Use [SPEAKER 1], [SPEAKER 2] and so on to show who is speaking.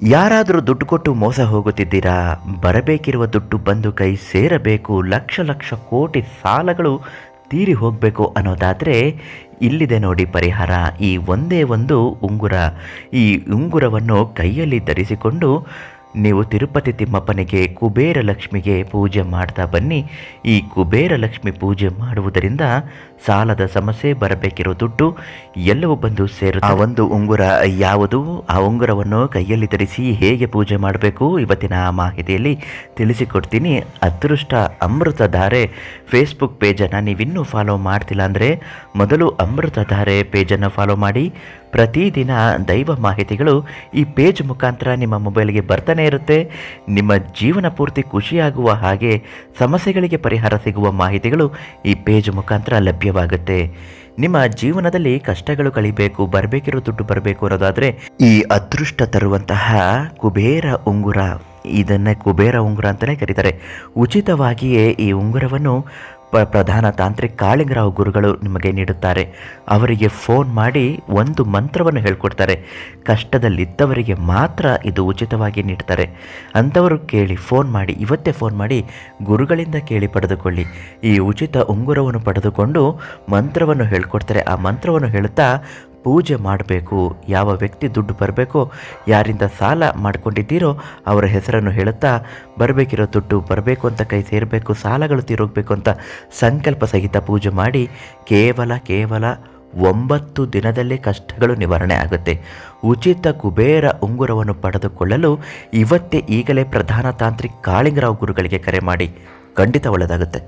[SPEAKER 1] ಯಾರಾದರೂ ದುಡ್ಡು ಕೊಟ್ಟು ಮೋಸ ಹೋಗುತ್ತಿದ್ದೀರಾ? ಬರಬೇಕಿರುವ ದುಡ್ಡು ಬಂದು ಕೈ ಸೇರಬೇಕು, ಲಕ್ಷ ಲಕ್ಷ ಕೋಟಿ ಸಾಲಗಳು ತೀರಿ ಹೋಗಬೇಕು ಅನ್ನೋದಾದರೆ ಇಲ್ಲಿದೆ ನೋಡಿ ಪರಿಹಾರ. ಈ ಒಂದೇ ಒಂದು ಉಂಗುರ. ಈ ಉಂಗುರವನ್ನು ಕೈಯಲ್ಲಿ ಧರಿಸಿಕೊಂಡು ನೀವು ತಿರುಪತಿ ತಿಮ್ಮಪ್ಪನಿಗೆ, ಕುಬೇರ ಲಕ್ಷ್ಮಿಗೆ ಪೂಜೆ ಮಾಡ್ತಾ ಬನ್ನಿ. ಈ ಕುಬೇರ ಲಕ್ಷ್ಮಿ ಪೂಜೆ ಮಾಡುವುದರಿಂದ ಸಾಲದ ಸಮಸ್ಯೆ, ಬರಬೇಕಿರೋ ದುಡ್ಡು ಎಲ್ಲವೂ ಬಂದು ಸೇರುತ್ತೆ. ಆ ಒಂದು ಉಂಗುರ ಯಾವುದು? ಆ ಉಂಗುರವನ್ನು ಕೈಯಲ್ಲಿ ಧರಿಸಿ ಹೇಗೆ ಪೂಜೆ ಮಾಡಬೇಕು ಇವತ್ತಿನ ಮಾಹಿತಿಯಲ್ಲಿ ತಿಳಿಸಿಕೊಡ್ತೀನಿ. ಅದೃಷ್ಟ ಅಮೃತಧಾರೆ ಫೇಸ್ಬುಕ್ ಪೇಜನ್ನು ನೀವಿನ್ನೂ ಫಾಲೋ ಮಾಡ್ತಿಲ್ಲ ಅಂದರೆ ಮೊದಲು ಅಮೃತಧಾರೆ ಪೇಜನ್ನು ಫಾಲೋ ಮಾಡಿ. ಪ್ರತಿದಿನ ದೈವ ಮಾಹಿತಿಗಳು ಈ ಪೇಜ್ ಮುಖಾಂತರ ನಿಮ್ಮ ಮೊಬೈಲ್ಗೆ ಬರ್ತಾನೆ ಇರುತ್ತೆ. ನಿಮ್ಮ ಜೀವನ ಪೂರ್ತಿ ಖುಷಿಯಾಗುವ ಹಾಗೆ ಸಮಸ್ಯೆಗಳಿಗೆ ಪರಿಹಾರ ಸಿಗುವ ಮಾಹಿತಿಗಳು ಈ ಪೇಜ್ ಮುಖಾಂತರ ಲಭ್ಯವಾಗುತ್ತೆ. ನಿಮ್ಮ ಜೀವನದಲ್ಲಿ ಕಷ್ಟಗಳು ಕಳಿಬೇಕು, ಬರಬೇಕಿರೋ ದುಡ್ಡು ಬರಬೇಕು ಅನ್ನೋದಾದರೆ ಈ ಅದೃಷ್ಟ ತರುವಂತಹ ಕುಬೇರ ಉಂಗುರ, ಇದನ್ನೇ ಕುಬೇರ ಉಂಗುರ ಅಂತಲೇ ಕರೀತಾರೆ. ಉಚಿತವಾಗಿಯೇ ಈ ಉಂಗುರವನ್ನು ಪ್ರಧಾನ ತಾಂತ್ರಿಕ ಕಾಳಿಂಗರಾವ್ ಗುರುಗಳು ನಿಮಗೆ ನೀಡುತ್ತಾರೆ. ಅವರಿಗೆ ಫೋನ್ ಮಾಡಿ ಒಂದು ಮಂತ್ರವನ್ನು ಹೇಳ್ಕೊಡ್ತಾರೆ. ಕಷ್ಟದಲ್ಲಿದ್ದವರಿಗೆ ಮಾತ್ರ ಇದು ಉಚಿತವಾಗಿ ನೀಡ್ತಾರೆ. ಅಂಥವರು ಕೇಳಿ, ಇವತ್ತೇ ಫೋನ್ ಮಾಡಿ ಗುರುಗಳಿಂದ ಕೇಳಿ ಪಡೆದುಕೊಳ್ಳಿ. ಈ ಉಚಿತ ಉಂಗುರವನ್ನು ಪಡೆದುಕೊಂಡು ಮಂತ್ರವನ್ನು ಹೇಳ್ಕೊಡ್ತಾರೆ. ಆ ಮಂತ್ರವನ್ನು ಹೇಳುತ್ತಾ ಪೂಜೆ ಮಾಡಬೇಕು. ಯಾವ ವ್ಯಕ್ತಿ ದುಡ್ಡು ಬರಬೇಕೋ, ಯಾರಿಂದ ಸಾಲ ಮಾಡ್ಕೊಂಡಿದ್ದೀರೋ ಅವರ ಹೆಸರನ್ನು ಹೇಳುತ್ತಾ ಬರಬೇಕಿರೋ ದುಡ್ಡು ಬರಬೇಕು ಅಂತ ಕೈ ಸೇರಬೇಕು, ಸಾಲಗಳು ತೀರೋಗಬೇಕು ಅಂತ ಸಂಕಲ್ಪ ಸಹಿತ ಪೂಜೆ ಮಾಡಿ ಕೇವಲ 9 ದಿನದಲ್ಲೇ ಕಷ್ಟಗಳು ನಿವಾರಣೆ ಆಗುತ್ತೆ. ಉಚಿತ ಕುಬೇರ ಉಂಗುರವನ್ನು ಪಡೆದುಕೊಳ್ಳಲು ಈಗಲೇ ಪ್ರಧಾನ ತಾಂತ್ರಿಕ ಕಾಳಿಂಗರಾವ್ ಗುರುಗಳಿಗೆ ಕರೆ ಮಾಡಿ. ಖಂಡಿತ ಒಳ್ಳೆಯದಾಗುತ್ತೆ.